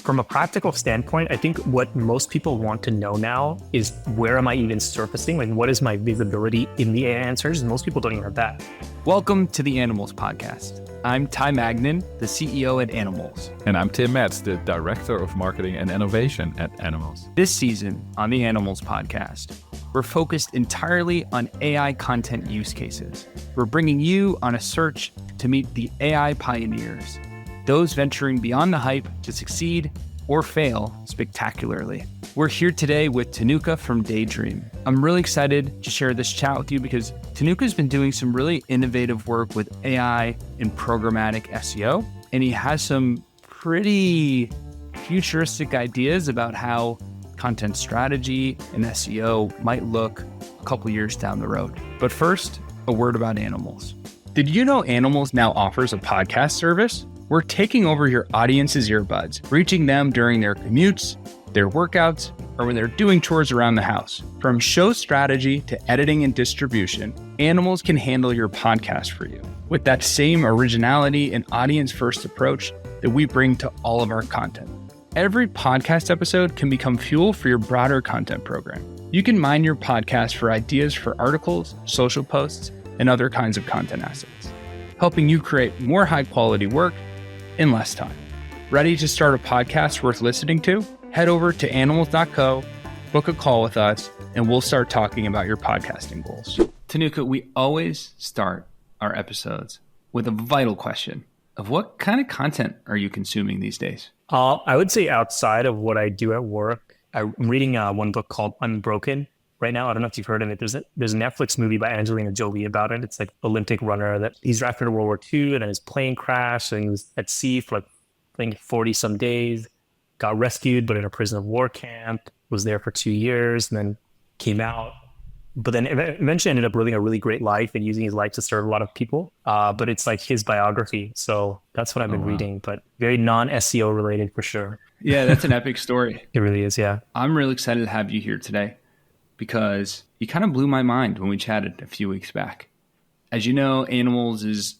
From a practical standpoint, I think what most people want to know now is where am I even surfacing? Like, what is my visibility in the AI answers? And most people don't even have that. Welcome to the Animals Podcast. I'm Ty Magnan, the CEO at Animals. And I'm Tim Metz, the Director of Marketing and Innovation at Animals. This season on the Animals Podcast, we're focused entirely on AI content use cases. We're bringing you on a search to meet the AI pioneers, those venturing beyond the hype to succeed or fail spectacularly. We're here today with Thenuka from Daydream. I'm really excited to share this chat with you because Thenuka's been doing some really innovative work with AI and programmatic SEO, and he has some pretty futuristic ideas about how content strategy and SEO might look a couple years down the road. But first, a word about Animals. Did you know Animals now offers a podcast service? We're taking over your audience's earbuds, reaching them during their commutes, their workouts, or when they're doing chores around the house. From show strategy to editing and distribution, Animals can handle your podcast for you with that same originality and audience-first approach that we bring to all of our content. Every podcast episode can become fuel for your broader content program. You can mine your podcast for ideas for articles, social posts, and other kinds of content assets, helping you create more high-quality work in less time. Ready to start a podcast worth listening to? Head over to animals.co, book a call with us, and we'll start talking about your podcasting goals. Thenuka, we always start our episodes with a vital question of what kind of content are you consuming these days? I would say outside of what I do at work, I'm reading one book called Unbroken right now. I don't know if you've heard of it. There's a Netflix movie by Angelina Jolie about it. It's like Olympic runner that he's drafted in World War II and then his plane crashed and he was at sea for like, I think 40 some days, got rescued, but in a prison of war camp, was there for 2 years and then came out. But then eventually ended up living a really great life and using his life to serve a lot of people. But it's like his biography. So that's what I've been reading, but very non-SEO related for sure. Yeah, that's an epic story. It really is, yeah. I'm really excited to have you here today because you kind of blew my mind when we chatted a few weeks back. As you know, Animals is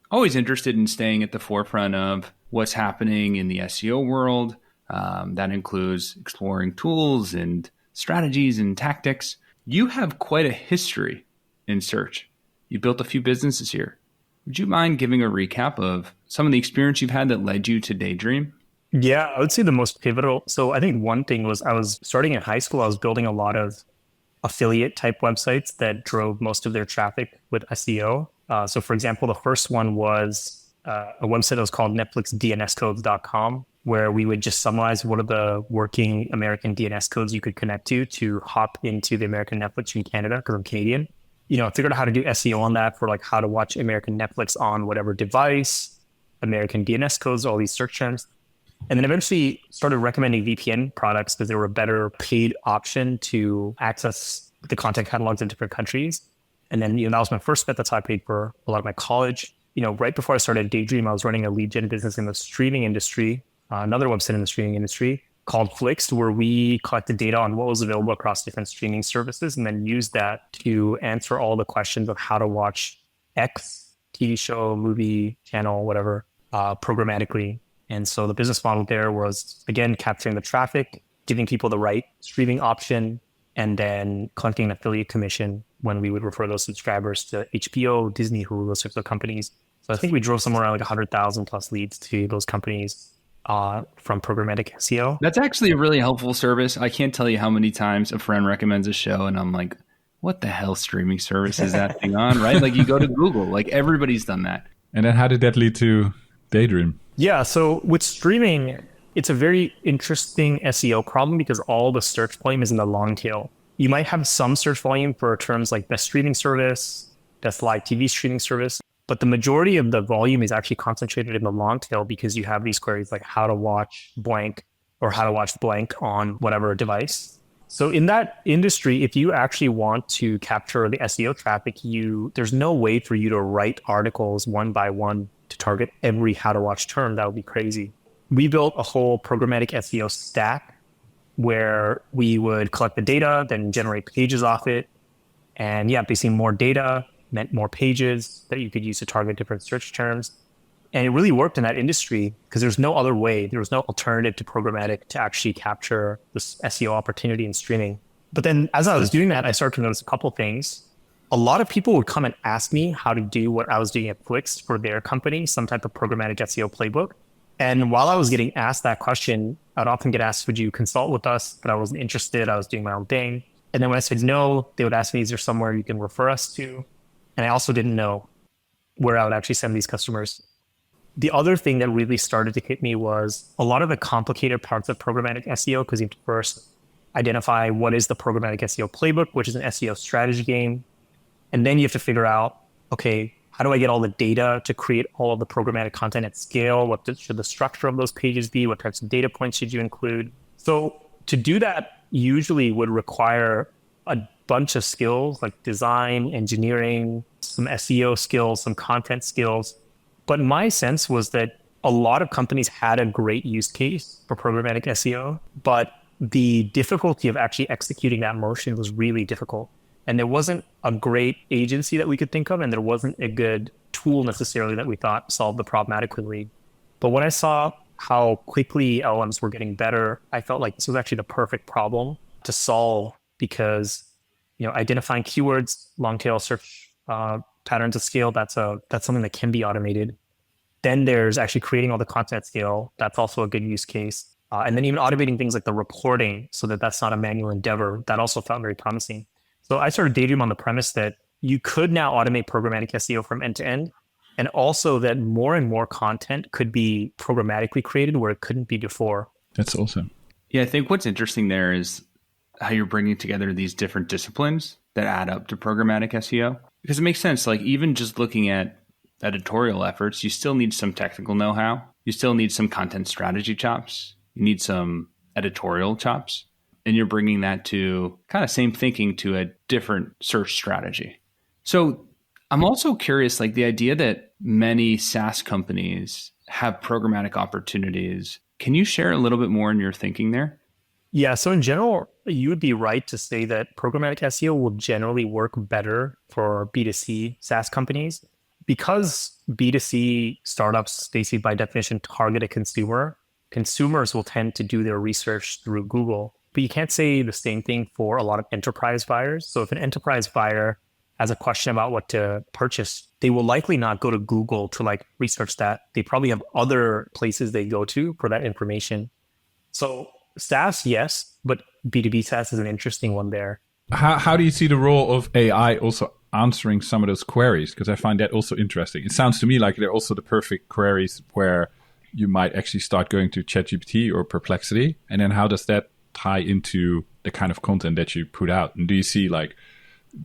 always interested in staying at the forefront of what's happening in the SEO world. That includes exploring tools and strategies and tactics. You have quite a history in search. You built a few businesses here. Would you mind giving a recap of some of the experience you've had that led you to Daydream? Yeah, I would say the most pivotal. So I think one thing was I was starting in high school. I was building a lot of affiliate type websites that drove most of their traffic with SEO. So for example, the first one was a website that was called NetflixDNScodes.com, where we would just summarize what are the working American DNS codes you could connect to hop into the American Netflix in Canada, because I'm Canadian. You know, I figured out how to do SEO on that for like how to watch American Netflix on whatever device, American DNS codes, all these search terms. And then eventually started recommending VPN products because they were a better paid option to access the content catalogs in different countries. And then, you know, that was my first bet. That's how I paid for a lot of my college. You know, right before I started Daydream, I was running a lead gen business in the streaming industry, another website in the streaming industry called Flixt, where we collected data on what was available across different streaming services and then used that to answer all the questions of how to watch X TV show, movie, channel, whatever, programmatically. And so the business model there was, again, capturing the traffic, giving people the right streaming option, and then collecting an affiliate commission when we would refer those subscribers to HBO, Disney, Hulu, those sorts of companies. So I think we drove somewhere around like 100,000 plus leads to those companies from programmatic SEO. That's actually a really helpful service. I can't tell you how many times a friend recommends a show and I'm like, what the hell streaming service is that thing on, right? Like you go to Google, like everybody's done that. And then how did that lead to Daydream? Yeah, so with streaming, it's a very interesting SEO problem because all the search volume is in the long tail. You might have some search volume for terms like best streaming service, best live TV streaming service, but the majority of the volume is actually concentrated in the long tail because you have these queries like how to watch blank or how to watch blank on whatever device. So in that industry, if you actually want to capture the SEO traffic, there's no way for you to write articles one by one to target every how to watch term. That would be crazy. We built a whole programmatic SEO stack where we would collect the data, then generate pages off it. And yeah, basically more data meant more pages that you could use to target different search terms. And it really worked in that industry because there's no other way. There was no alternative to programmatic to actually capture this SEO opportunity in streaming. But then as I was doing that, I started to notice a couple of things. A lot of people would come and ask me how to do what I was doing at Flix for their company, some type of programmatic SEO playbook. And while I was getting asked that question, I'd often get asked, would you consult with us? But I wasn't interested. I was doing my own thing. And then when I said no, they would ask me, is there somewhere you can refer us to? And I also didn't know where I would actually send these customers. The other thing that really started to hit me was a lot of the complicated parts of programmatic SEO, because you have to first identify what is the programmatic SEO playbook, which is an SEO strategy game. And then you have to figure out, okay, how do I get all the data to create all of the programmatic content at scale? What should the structure of those pages be? What types of data points should you include? So to do that usually would require a bunch of skills like design, engineering, some SEO skills, some content skills. But my sense was that a lot of companies had a great use case for programmatic SEO, but the difficulty of actually executing that motion was really difficult. And there wasn't a great agency that we could think of, and there wasn't a good tool necessarily that we thought solved the problem adequately. But when I saw how quickly LLMs were getting better, I felt like this was actually the perfect problem to solve because, identifying keywords, long tail search patterns at scale, that's something that can be automated. Then there's actually creating all the content at scale. That's also a good use case. And then even automating things like the reporting so that that's not a manual endeavor. That also felt very promising. So I started Daydream on the premise that you could now automate programmatic SEO from end to end, and also that more and more content could be programmatically created where it couldn't be before. That's awesome. Yeah, I think what's interesting there is how you're bringing together these different disciplines that add up to programmatic SEO. Because it makes sense, like even just looking at editorial efforts, you still need some technical know-how. You still need some content strategy chops. You need some editorial chops. And you're bringing that to kind of same thinking to a different search strategy. So I'm also curious, like the idea that many SaaS companies have programmatic opportunities. Can you share a little bit more in your thinking there? Yeah, so in general, you would be right to say that programmatic SEO will generally work better for B2C SaaS companies because B2C startups, basically by definition, target a consumer. Consumers will tend to do their research through Google. But you can't say the same thing for a lot of enterprise buyers. So if an enterprise buyer has a question about what to purchase, they will likely not go to Google to research that. They probably have other places they go to for that information. So SaaS, yes, but B2B SaaS is an interesting one there. How do you see the role of AI also answering some of those queries? Because I find that also interesting. It sounds to me like they're also the perfect queries where you might actually start going to ChatGPT or Perplexity. And then how does that tie into the kind of content that you put out? And do you see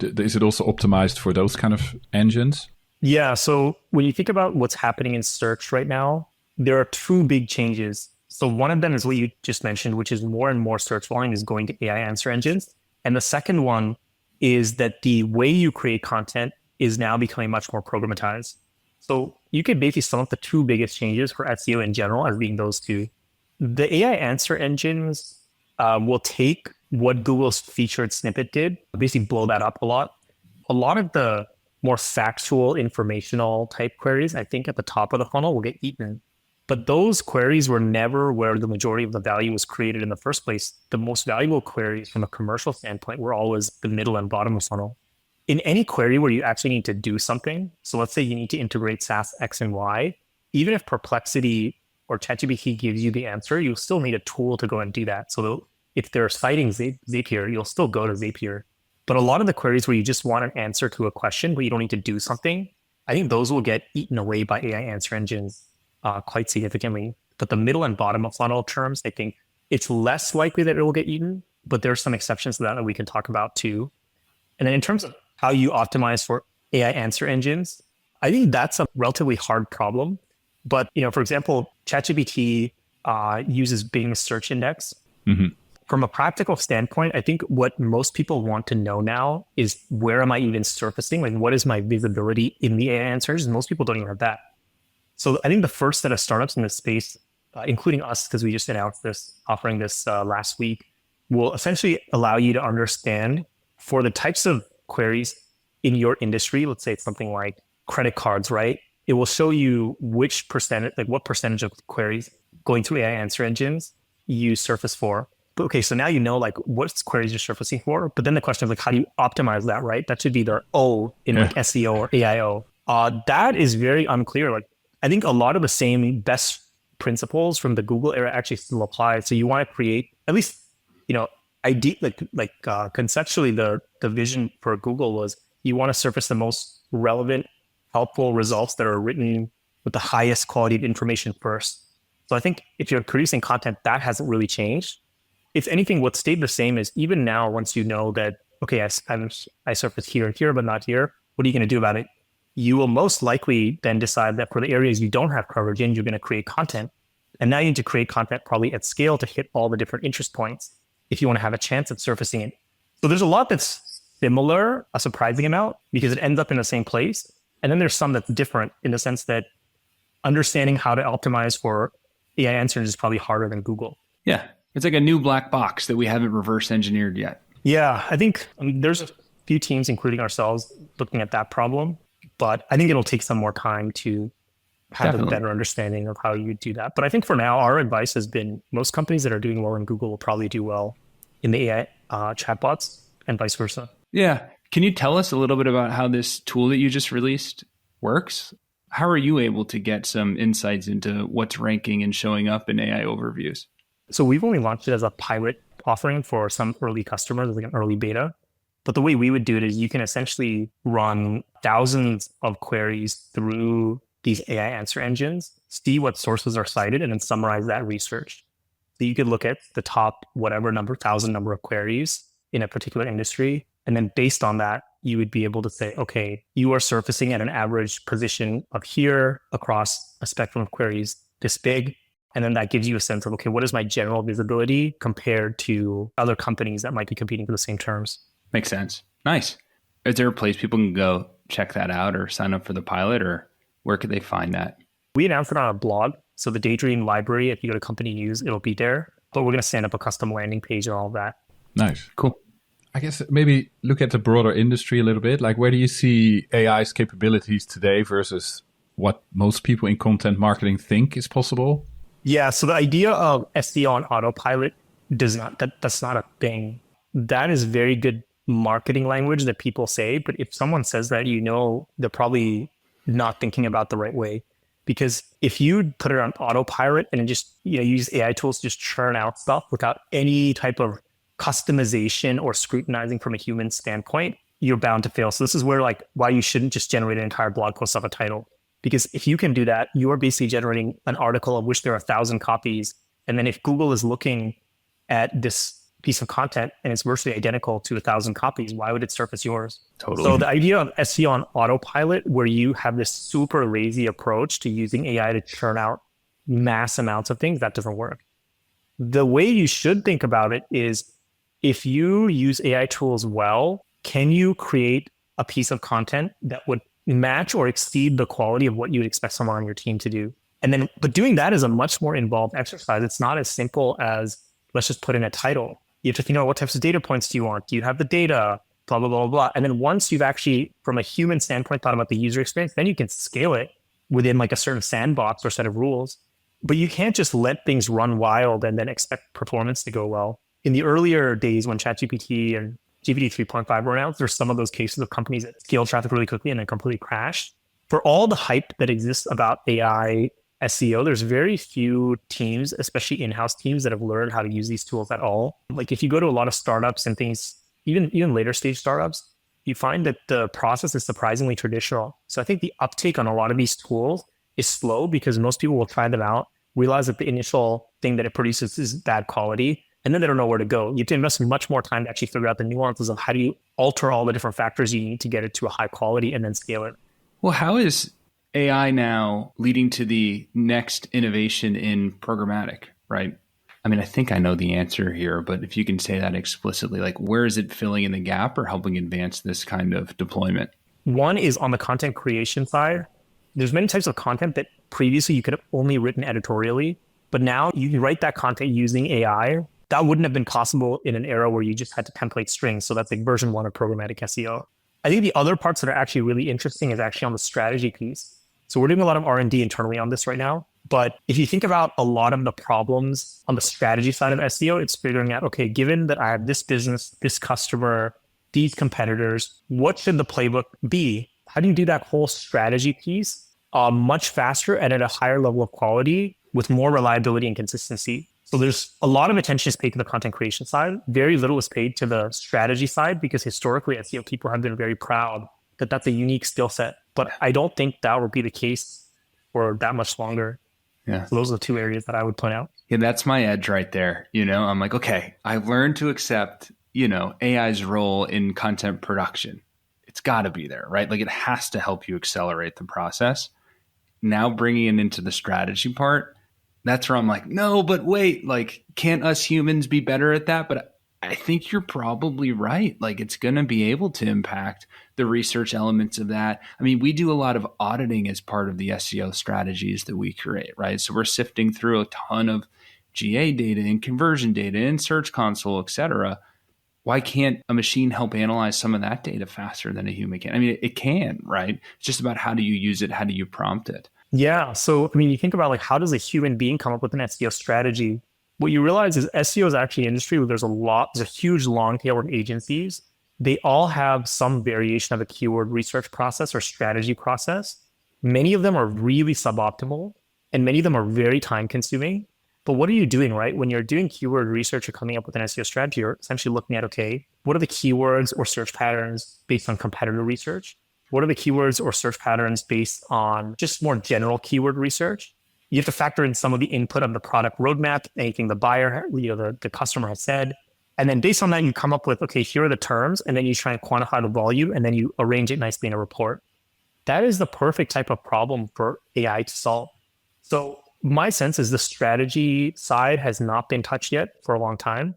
is it also optimized for those kind of engines? Yeah. So when you think about what's happening in search right now, there are two big changes. So one of them is what you just mentioned, which is more and more search volume is going to AI answer engines. And the second one is that the way you create content is now becoming much more programmatized. So you could basically sum up the two biggest changes for SEO in general as being those two. The AI answer engines will take what Google's featured snippet did, basically blow that up a lot. A lot of the more factual, informational type queries, I think at the top of the funnel will get eaten. But those queries were never where the majority of the value was created in the first place. The most valuable queries from a commercial standpoint were always the middle and bottom of funnel. In any query where you actually need to do something, so let's say you need to integrate SaaS X and Y, even if Perplexity or ChatGPT gives you the answer, you still need a tool to go and do that. So if they're citing Zapier, you'll still go to Zapier. But a lot of the queries where you just want an answer to a question, but you don't need to do something, I think those will get eaten away by AI answer engines quite significantly. But the middle and bottom of funnel terms, I think it's less likely that it will get eaten, but there are some exceptions to that we can talk about too. And then in terms of how you optimize for AI answer engines, I think that's a relatively hard problem. But, for example, ChatGPT uses Bing's search index. Mm-hmm. From a practical standpoint, I think what most people want to know now is where am I even surfacing? Like, what is my visibility in the AI answers? And most people don't even have that. So I think the first set of startups in this space, including us, because we just announced this, offering this last week, will essentially allow you to understand for the types of queries in your industry, let's say it's something like credit cards, right? it will show you which percentage, like what percentage of queries going through AI answer engines you surface for. But okay, so now you know like what queries you're surfacing for. But then the question of like, how do you optimize that, right? That should be their O in like SEO or AIO. That is very unclear. Like I think a lot of the same best principles from the Google era actually still apply. So you want to create at least, conceptually the vision for Google was you want to surface the most relevant, helpful results that are written with the highest quality of information first. So I think if you're producing content, that hasn't really changed. If anything, what stayed the same is even now, once you know that, okay, I surface here and here, but not here, what are you going to do about it? You will most likely then decide that for the areas you don't have coverage in, you're going to create content. And now you need to create content probably at scale to hit all the different interest points if you want to have a chance at surfacing it. So there's a lot that's similar, a surprising amount, because it ends up in the same place. And then there's some that's different in the sense that understanding how to optimize for AI answers is probably harder than Google. Yeah. It's like a new black box that we haven't reverse engineered yet. Yeah, I think there's a few teams, including ourselves, looking at that problem. But I think it'll take some more time to have a better understanding of how you do that. But I think for now, our advice has been most companies that are doing well in Google will probably do well in the AI chatbots and vice versa. Yeah. Can you tell us a little bit about how this tool that you just released works? How are you able to get some insights into what's ranking and showing up in AI overviews? So we've only launched it as a pilot offering for some early customers, like an early beta. But the way we would do it is you can essentially run thousands of queries through these AI answer engines, see what sources are cited, and then summarize that research. So you could look at the top, whatever thousand number of queries in a particular industry. And then based on that, you would be able to say, okay, you are surfacing at an average position of here across a spectrum of queries this big. And then that gives you a sense of, okay, what is my general visibility compared to other companies that might be competing for the same terms? Makes sense. Nice. Is there a place people can go check that out or sign up for the pilot, or where could they find that? We announced it on a blog. So the Daydream library, if you go to company news, it'll be there. But we're going to stand up a custom landing page and all of that. Nice. Cool. I guess maybe look at the broader industry a little bit. Like, where do you see AI's capabilities today versus what most people in content marketing think is possible? Yeah, so the idea of SEO on autopilot that's not a thing. That is very good marketing language that people say, but if someone says that, they're probably not thinking about the right way. Because if you put it on autopilot and just use AI tools to just churn out stuff without any type of customization or scrutinizing from a human standpoint, you're bound to fail. So this is where why you shouldn't just generate an entire blog post off a title. Because if you can do that, you are basically generating an article of which there are 1,000 copies. And then if Google is looking at this piece of content and it's virtually identical to 1,000 copies, why would it surface yours? Totally. So the idea of SEO on autopilot, where you have this super lazy approach to using AI to churn out mass amounts of things, that doesn't work. The way you should think about it is if you use AI tools well, can you create a piece of content that would match or exceed the quality of what you would expect someone on your team to do? And then, but doing that is a much more involved exercise. It's not as simple as let's just put in a title. You have to think about what types of data points do you want? Do you have the data? Blah, blah, blah, blah. And then once you've actually, from a human standpoint, thought about the user experience, then you can scale it within a certain sandbox or set of rules. But you can't just let things run wild and then expect performance to go well. In the earlier days when ChatGPT and GPT 3.5 were announced, there's some of those cases of companies that scale traffic really quickly and then completely crashed. For all the hype that exists about AI SEO, there's very few teams, especially in-house teams, that have learned how to use these tools at all. Like if you go to a lot of startups and things, even later stage startups, you find that the process is surprisingly traditional. So I think the uptake on a lot of these tools is slow because most people will try them out, realize that the initial thing that it produces is bad quality, and then they don't know where to go. You have to invest much more time to actually figure out the nuances of how do you alter all the different factors you need to get it to a high quality and then scale it. Well, how is AI now leading to the next innovation in programmatic, right? I mean, I think I know the answer here, but if you can say that explicitly, where is it filling in the gap or helping advance this kind of deployment? One is on the content creation side. There's many types of content that previously you could have only written editorially, but now you can write that content using AI. That wouldn't have been possible in an era where you just had to template strings. So that's version 1 of programmatic SEO. I think the other parts that are actually really interesting is actually on the strategy piece. So we're doing a lot of R&D internally on this right now. But if you think about a lot of the problems on the strategy side of SEO, it's figuring out, okay, given that I have this business, this customer, these competitors, what should the playbook be? How do you do that whole strategy piece much faster and at a higher level of quality with more reliability and consistency? So there's a lot of attention is paid to the content creation side. Very little is paid to the strategy side because historically SEO people have been very proud that that's a unique skill set. But I don't think that will be the case for that much longer. Yeah. So those are the two areas that I would point out. Yeah, that's my edge right there. I'm like, okay, I've learned to accept, AI's role in content production. It's got to be there, right? Like it has to help you accelerate the process. Now bringing it into the strategy part, that's where I'm like, no, but wait, like, can't us humans be better at that? But I think you're probably right. Like it's going to be able to impact the research elements of that. I mean, we do a lot of auditing as part of the SEO strategies that we create, right? So we're sifting through a ton of GA data and conversion data and Search Console, et cetera. Why can't a machine help analyze some of that data faster than a human can? I mean, it can, right? It's just about how do you use it? How do you prompt it? Yeah. So, I mean, you think about like, how does a human being come up with an SEO strategy? What you realize is SEO is actually an industry where there's a huge long tail of agencies. They all have some variation of a keyword research process or strategy process. Many of them are really suboptimal and many of them are very time consuming. But what are you doing, right? When you're doing keyword research or coming up with an SEO strategy, you're essentially looking at, okay, what are the keywords or search patterns based on competitor research? What are the keywords or search patterns based on just more general keyword research? You have to factor in some of the input of the product roadmap, anything the buyer, the customer has said. And then based on that, you come up with, okay, here are the terms, and then you try and quantify the volume, and then you arrange it nicely in a report. That is the perfect type of problem for AI to solve. So my sense is the strategy side has not been touched yet for a long time,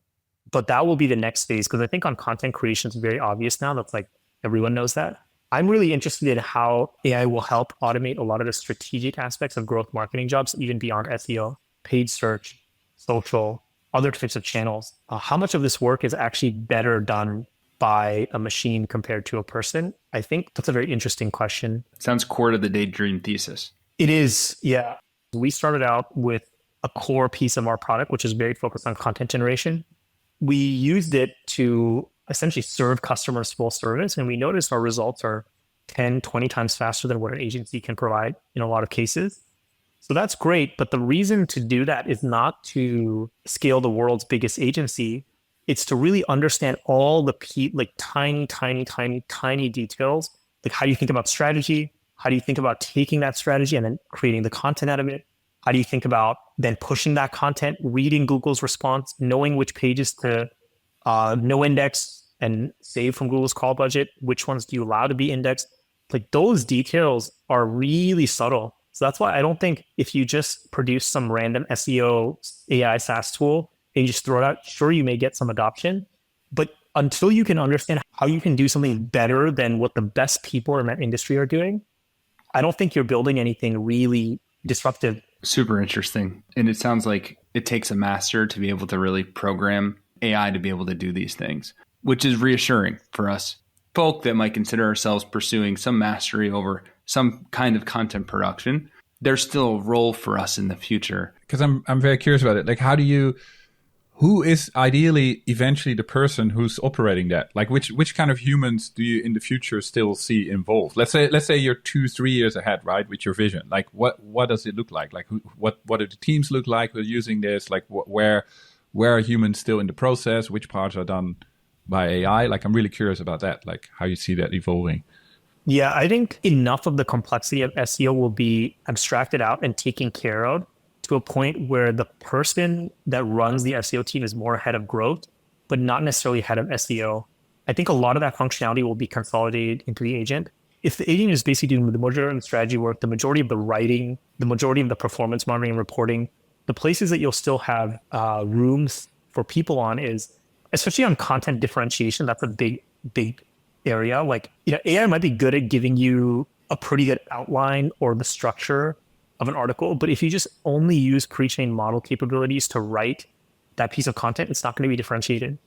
but that will be the next phase. Because I think on content creation, it's very obvious now. That's like everyone knows that. I'm really interested in how AI will help automate a lot of the strategic aspects of growth marketing jobs, even beyond SEO, paid search, social, other types of channels. How much of this work is actually better done by a machine compared to a person? I think that's a very interesting question. Sounds core to the daydream thesis. It is, yeah. We started out with a core piece of our product, which is very focused on content generation. We used it to essentially serve customers full service, and we noticed our results are 10, 20 times faster than what an agency can provide in a lot of cases. So that's great, but the reason to do that is not to scale the world's biggest agency. It's to really understand all the tiny details, like how do you think about strategy? How do you think about taking that strategy and then creating the content out of it? How do you think about then pushing that content, reading Google's response, knowing which pages to no index and save from Google's call budget? Which ones do you allow to be indexed? Like those details are really subtle. So that's why I don't think if you just produce some random SEO AI SaaS tool and you just throw it out, sure, you may get some adoption. But until you can understand how you can do something better than what the best people in that industry are doing, I don't think you're building anything really disruptive. Super interesting. And it sounds like it takes a master to be able to really program AI to be able to do these things, which is reassuring for us folk that might consider ourselves pursuing some mastery over some kind of content production. There's still a role for us in the future. Because I'm very curious about it. Like, who is ideally eventually the person who's operating that? Like, which kind of humans do you in the future still see involved? Let's say you're 2-3 years ahead, right, with your vision. Like, what does it look like? Like, what do the teams look like who are using this? Like, where are humans still in the process? Which parts are done by AI? Like, I'm really curious about that, like how you see that evolving. Yeah, I think enough of the complexity of SEO will be abstracted out and taken care of to a point where the person that runs the SEO team is more ahead of growth, but not necessarily ahead of SEO. I think a lot of that functionality will be consolidated into the agent. If the agent is basically doing the majority of the strategy work, the majority of the writing, the majority of the performance monitoring and reporting, the places that you'll still have rooms for people on is, especially on content differentiation, that's a big area. Like, AI might be good at giving you a pretty good outline or the structure of an article, but if you just only use pre-trained model capabilities to write that piece of content, it's not going to be differentiated.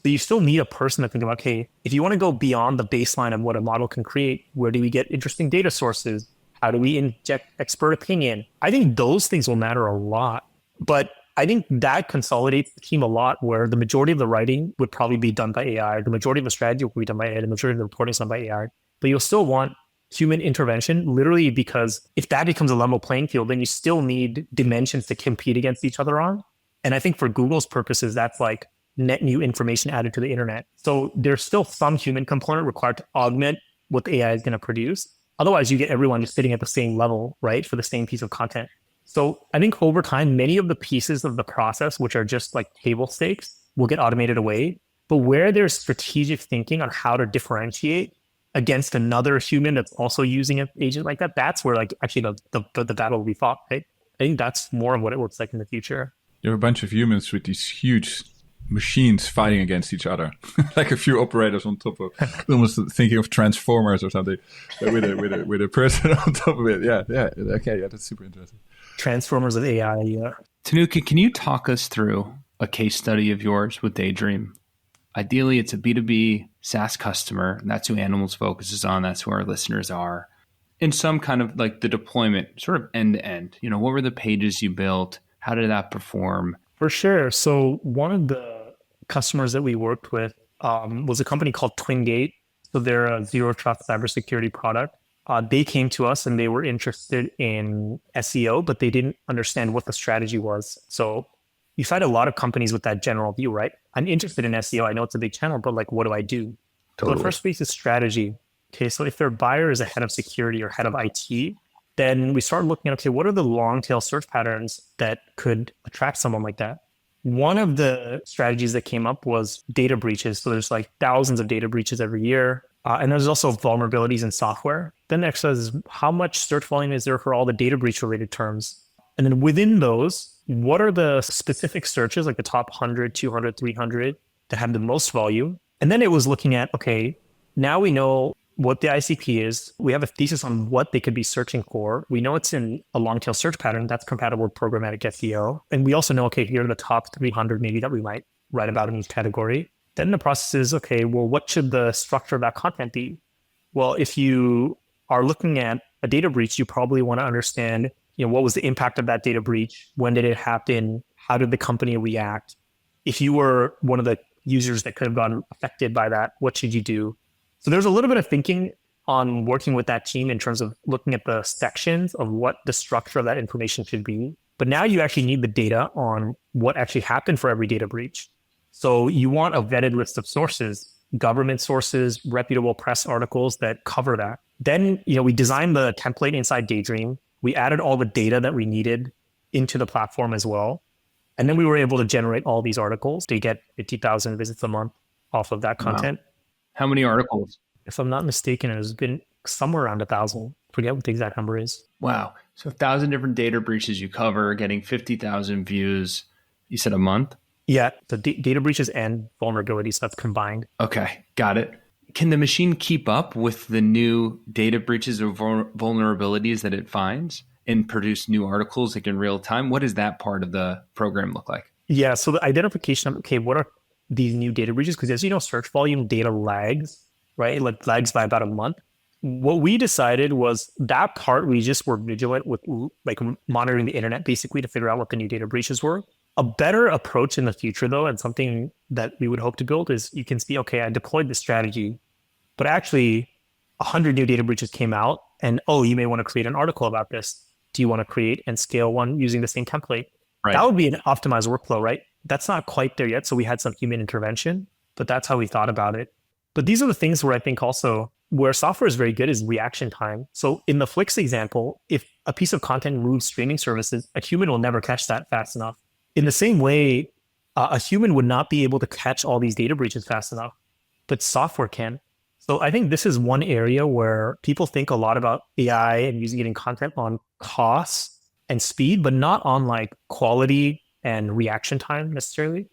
So you still need a person to think about, okay, if you want to go beyond the baseline of what a model can create, where do we get interesting data sources? How do we inject expert opinion? I think those things will matter a lot. But I think that consolidates the team a lot, where the majority of the writing would probably be done by AI. The majority of the strategy will be done by AI. The majority of the reporting is done by AI. But you'll still want human intervention, literally, because if that becomes a level playing field, then you still need dimensions to compete against each other on. And I think for Google's purposes, that's like net new information added to the internet. So there's still some human component required to augment what the AI is going to produce. Otherwise, you get everyone just sitting at the same level, right, for the same piece of content. So I think over time, many of the pieces of the process, which are just like table stakes, will get automated away. But where there's strategic thinking on how to differentiate against another human that's also using an agent like that, that's where like actually the battle will be fought, right? I think that's more of what it looks like in the future. You have a bunch of humans with these huge machines fighting against each other, like a few operators on top of, almost thinking of Transformers or something, with a person on top of it. Yeah, okay, yeah, that's super interesting. Transformers of AI, yeah. Thenuka, can you talk us through a case study of yours with Daydream? Ideally, it's a B2B SaaS customer, and that's who Animals focuses on. That's who our listeners are. In some kind of like the deployment, sort of end to end, what were the pages you built? How did that perform? For sure. So one of the customers that we worked with was a company called Twingate. So they're a zero trust cybersecurity product. They came to us and they were interested in SEO, but they didn't understand what the strategy was. So you find a lot of companies with that general view, right? I'm interested in SEO. I know it's a big channel, but like, what do I do? Totally. So the first piece is strategy. Okay, so if their buyer is a head of security or head of IT, then we start looking at, okay, what are the long tail search patterns that could attract someone like that? One of the strategies that came up was data breaches. So there's like thousands of data breaches every year. And there's also vulnerabilities in software. Then next is how much search volume is there for all the data breach related terms? And then within those, what are the specific searches, like the top 100, 200, 300 that have the most volume? And then it was looking at, okay, now we know what the ICP is. We have a thesis on what they could be searching for. We know it's in a long tail search pattern that's compatible with programmatic SEO. And we also know, okay, here are the top 300 maybe that we might write about in each category. Then the process is, okay, well, what should the structure of that content be? Well, if you are looking at a data breach, you probably want to understand, what was the impact of that data breach? When did it happen? How did the company react? If you were one of the users that could have gotten affected by that, what should you do? So there's a little bit of thinking on working with that team in terms of looking at the sections of what the structure of that information should be. But now you actually need the data on what actually happened for every data breach. So you want a vetted list of sources, government sources, reputable press articles that cover that. Then, we designed the template inside Daydream. We added all the data that we needed into the platform as well. And then we were able to generate all these articles to get 50,000 visits a month off of that content. Wow. How many articles? If I'm not mistaken, it has been somewhere around 1,000. Forget what the exact number is. Wow. So 1,000 different data breaches you cover, getting 50,000 views. You said a month? Yeah. The data breaches and vulnerabilities, that's combined. Okay. Got it. Can the machine keep up with the new data breaches or vulnerabilities that it finds and produce new articles like in real time? What does that part of the program look like? Yeah. So the identification of, okay, what are these new data breaches? Because as you know, search volume data lags, right? Like lags by about a month. What we decided was that part, we just were vigilant with like monitoring the internet basically to figure out what the new data breaches were. A better approach in the future though, and something that we would hope to build is you can see, okay, I deployed this strategy, but actually 100 new data breaches came out and, you may want to create an article about this. Do you want to create and scale one using the same template? Right. That would be an optimized workflow, right? That's not quite there yet. So we had some human intervention, but that's how we thought about it. But these are the things where I think also where software is very good is reaction time. So in the Flix example, if a piece of content moves streaming services, a human will never catch that fast enough. In the same way, a human would not be able to catch all these data breaches fast enough, but software can. So I think this is one area where people think a lot about AI and using it in content on cost and speed, but not on like quality and reaction time necessarily.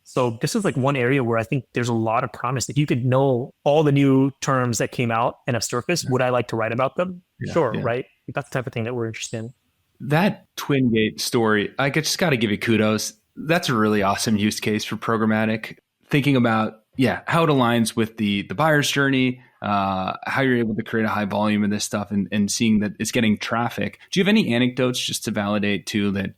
So this is like one area where I think there's a lot of promise. If you could know all the new terms that came out and have surfaced, would I like to write about them? Yeah, sure, yeah. Right? That's the type of thing that we're interested in. That Twingate story, I just got to give you kudos. That's a really awesome use case for programmatic. Thinking about how it aligns with the buyer's journey, how you're able to create a high volume of this stuff and seeing that it's getting traffic. Do you have any anecdotes just to validate too that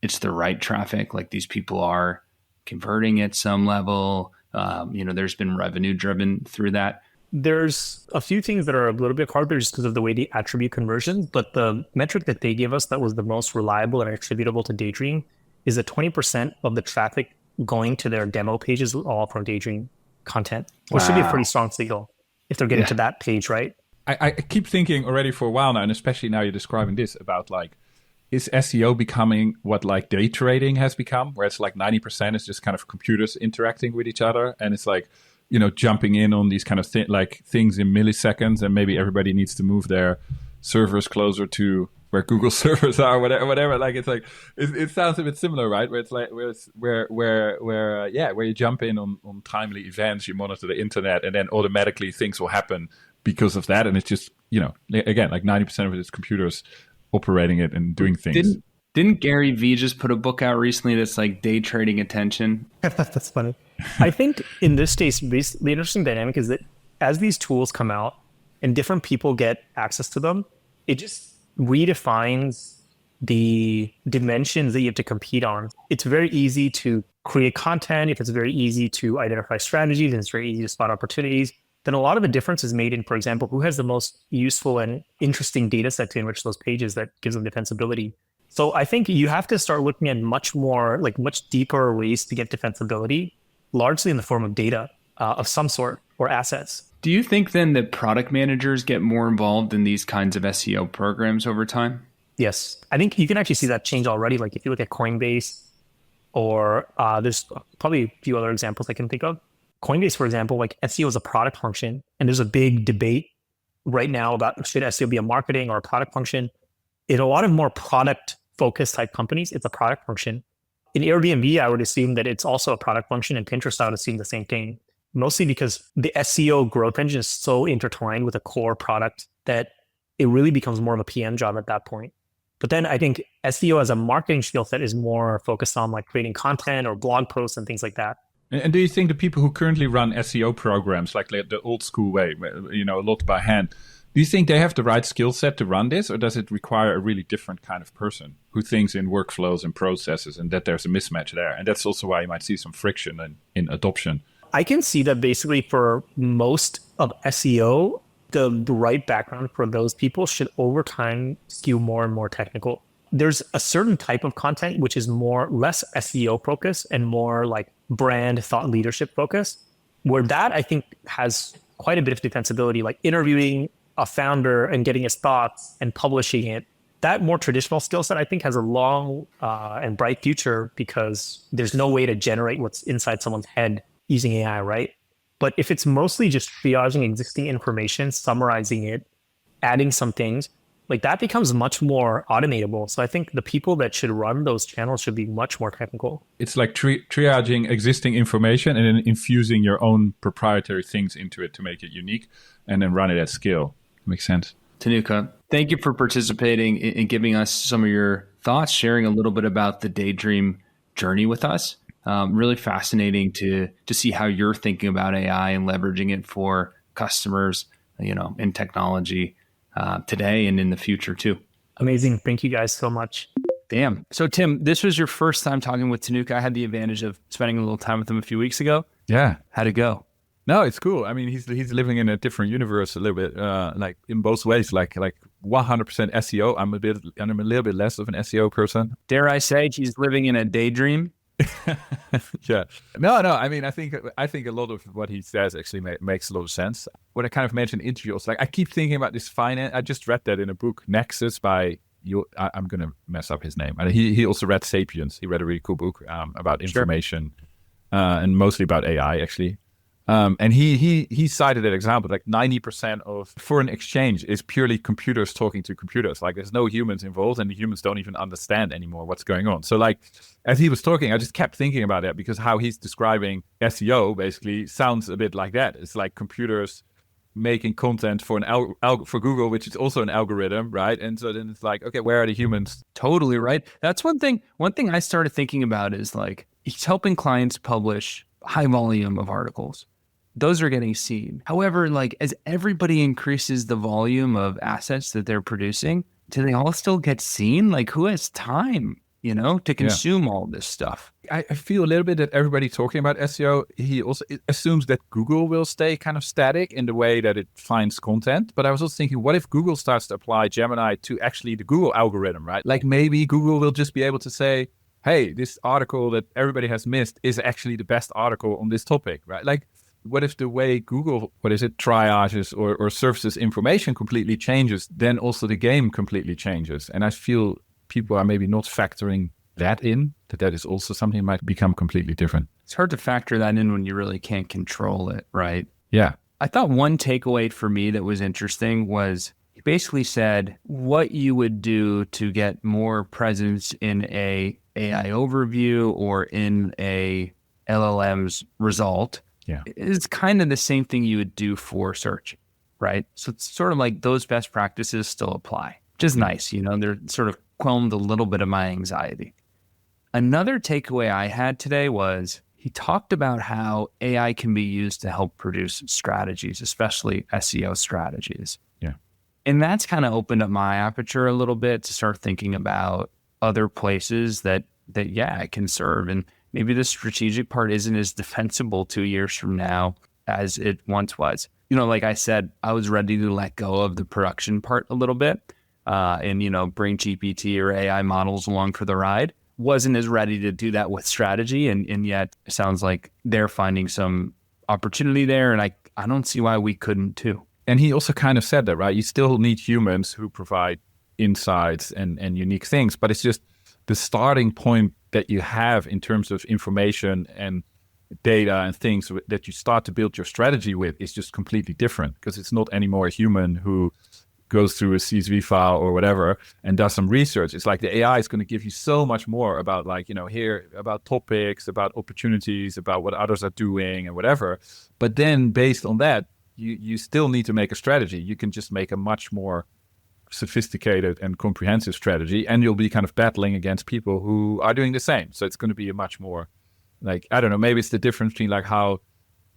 it's the right traffic? Like these people are converting at some level. There's been revenue driven through that. There's a few things that are a little bit harder just because of the way they attribute conversion, but the metric that they gave us that was the most reliable and attributable to Daydream is that 20% of the traffic going to their demo pages is all from Daydream content, which should be a pretty strong signal if they're getting to that page, right? I keep thinking already for a while now, and especially now you're describing this about like, is SEO becoming what like day trading has become, where it's like 90% is just kind of computers interacting with each other, and it's like, jumping in on these kind of things in milliseconds, and maybe everybody needs to move their servers closer to where Google servers are, whatever. Like it's like it sounds a bit similar, right? Where it's like where you jump in on timely events, you monitor the internet, and then automatically things will happen because of that. And it's just again like 90% of it is computers operating it and doing things. Didn't Gary Vee just put a book out recently that's like day trading attention? That's funny. I think in this case, the interesting dynamic is that as these tools come out and different people get access to them, it just redefines the dimensions that you have to compete on. It's very easy to create content. If it's very easy to identify strategies, and it's very easy to spot opportunities, then a lot of the difference is made in, for example, who has the most useful and interesting data set to enrich those pages that gives them defensibility. So I think you have to start looking at much deeper ways to get defensibility, largely in the form of data of some sort or assets. Do you think then that product managers get more involved in these kinds of SEO programs over time? Yes. I think you can actually see that change already. Like if you look at Coinbase, or there's probably a few other examples I can think of. Coinbase, for example, like SEO is a product function, and there's a big debate right now about should SEO be a marketing or a product function. In a lot of more product-focused type companies, it's a product function. In Airbnb, I would assume that it's also a product function, and Pinterest, I would assume the same thing, mostly because the SEO growth engine is so intertwined with a core product that it really becomes more of a PM job at that point. But then I think SEO as a marketing skill set is more focused on like creating content or blog posts and things like that. And do you think the people who currently run SEO programs, like the old school way, a lot by hand, do you think they have the right skill set to run this, or does it require a really different kind of person who thinks in workflows and processes, and that there's a mismatch there? And that's also why you might see some friction in adoption. I can see that basically for most of SEO, the right background for those people should over time skew more and more technical. There's a certain type of content which is less SEO focused and more like brand thought leadership focused, where that I think has quite a bit of defensibility, like interviewing a founder and getting his thoughts and publishing it. That more traditional skill set, I think, has a long and bright future because there's no way to generate what's inside someone's head using AI, right? But if it's mostly just triaging existing information, summarizing it, adding some things, like that becomes much more automatable. So I think the people that should run those channels should be much more technical. It's like triaging existing information and then infusing your own proprietary things into it to make it unique and then run it at scale. Makes sense. Thenuka, thank you for participating and giving us some of your thoughts, sharing a little bit about the Daydream journey with us. Really fascinating to see how you're thinking about AI and leveraging it for customers, in technology today and in the future too. Amazing. Thank you guys so much. Damn. So Tim, this was your first time talking with Thenuka. I had the advantage of spending a little time with him a few weeks ago. Yeah. How'd it go? No, it's cool. I mean, he's living in a different universe a little bit, like in both ways, like 100% SEO. I'm a little bit less of an SEO person. Dare I say he's living in a daydream? Yeah. No. I mean, I think a lot of what he says actually makes a lot of sense. What I kind of mentioned in interviews, like I keep thinking about this finance. I just read that in a book, Nexus by I'm going to mess up his name. And he also read Sapiens. He read a really cool book about information and mostly about AI actually. And he cited that example, like 90% of foreign exchange is purely computers talking to computers. Like there's no humans involved and the humans don't even understand anymore what's going on. So like, as he was talking, I just kept thinking about that because how he's describing SEO basically sounds a bit like that. It's like computers making content for for Google, which is also an algorithm, right? And so then it's like, okay, where are the humans? Totally right. That's one thing I started thinking about is like, he's helping clients publish high volume of articles. those are getting seen. However, like as everybody increases the volume of assets that they're producing, do they all still get seen? Like who has time, to consume all this stuff? I feel a little bit that everybody talking about SEO, he also assumes that Google will stay kind of static in the way that it finds content. But I was also thinking, what if Google starts to apply Gemini to actually the Google algorithm, right? Like maybe Google will just be able to say, hey, this article that everybody has missed is actually the best article on this topic, right? Like, what if the way Google, triages or surfaces information completely changes, then also the game completely changes. And I feel people are maybe not factoring that in, that is also something that might become completely different. It's hard to factor that in when you really can't control it, right? Yeah. I thought one takeaway for me that was interesting was he basically said what you would do to get more presence in a AI overview or in a LLM's result is kind of the same thing you would do for search, right? So it's sort of like those best practices still apply, which is nice. They're sort of quelmed a little bit of my anxiety. Another takeaway I had today was he talked about how AI can be used to help produce strategies, especially SEO strategies. Yeah. And that's kind of opened up my aperture a little bit to start thinking about other places that it can serve. And maybe the strategic part isn't as defensible 2 years from now as it once was. Like I said, I was ready to let go of the production part a little bit and bring GPT or AI models along for the ride. Wasn't as ready to do that with strategy. And yet it sounds like they're finding some opportunity there. And I don't see why we couldn't too. And he also kind of said that, right? You still need humans who provide insights and unique things, but it's just the starting point that you have in terms of information and data and things that you start to build your strategy with is just completely different, because it's not anymore a human who goes through a CSV file or whatever and does some research. It's like the AI is going to give you so much more about here about topics, about opportunities, about what others are doing and whatever. But then based on that, you still need to make a strategy. You can just make a much more sophisticated and comprehensive strategy, and you'll be kind of battling against people who are doing the same. So it's going to be a much more I don't know, maybe it's the difference between how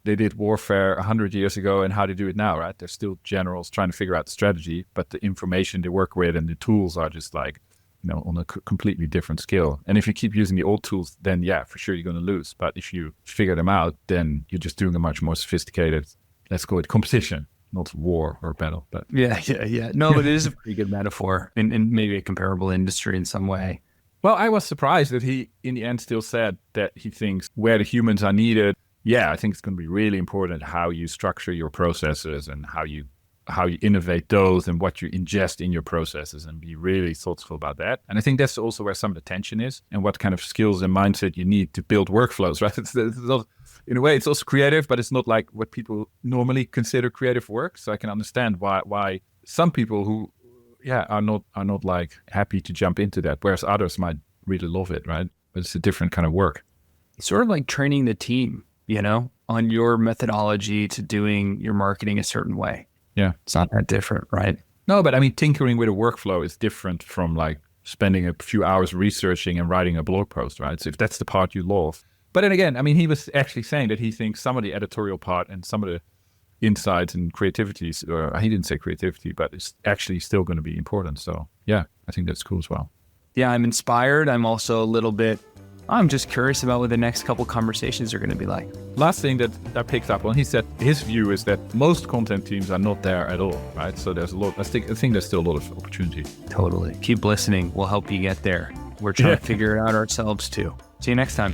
they did warfare 100 years ago and how they do it now, right? They're still generals trying to figure out the strategy, but the information they work with and the tools are just on a completely different scale. And if you keep using the old tools, then for sure you're going to lose. But if you figure them out, then you're just doing a much more sophisticated, let's call it competition, not war or battle. But yeah. No, but it is a pretty good metaphor in maybe a comparable industry in some way. Well, I was surprised that he, in the end, still said that he thinks where the humans are needed. Yeah, I think it's going to be really important how you structure your processes and how you innovate those and what you ingest in your processes, and be really thoughtful about that. And I think that's also where some of the tension is, and what kind of skills and mindset you need to build workflows, right? It's not, in a way, it's also creative, but it's not like what people normally consider creative work. So I can understand why some people who are not happy to jump into that, whereas others might really love it, right? But it's a different kind of work. It's sort of like training the team, on your methodology to doing your marketing a certain way. Yeah. It's not that different, right? No, but I mean, tinkering with a workflow is different from spending a few hours researching and writing a blog post, right? So if that's the part you love. But then again, I mean, he was actually saying that he thinks some of the editorial part and some of the insights and creativities, or he didn't say creativity, but it's actually still going to be important. So yeah, I think that's cool as well. Yeah, I'm inspired. I'm also I'm just curious about what the next couple conversations are going to be like. Last thing that I picked up on, he said his view is that most content teams are not there at all, right? So there's a lot, I think there's still a lot of opportunity. Totally. Keep listening. We'll help you get there. We're trying to figure it out ourselves too. See you next time.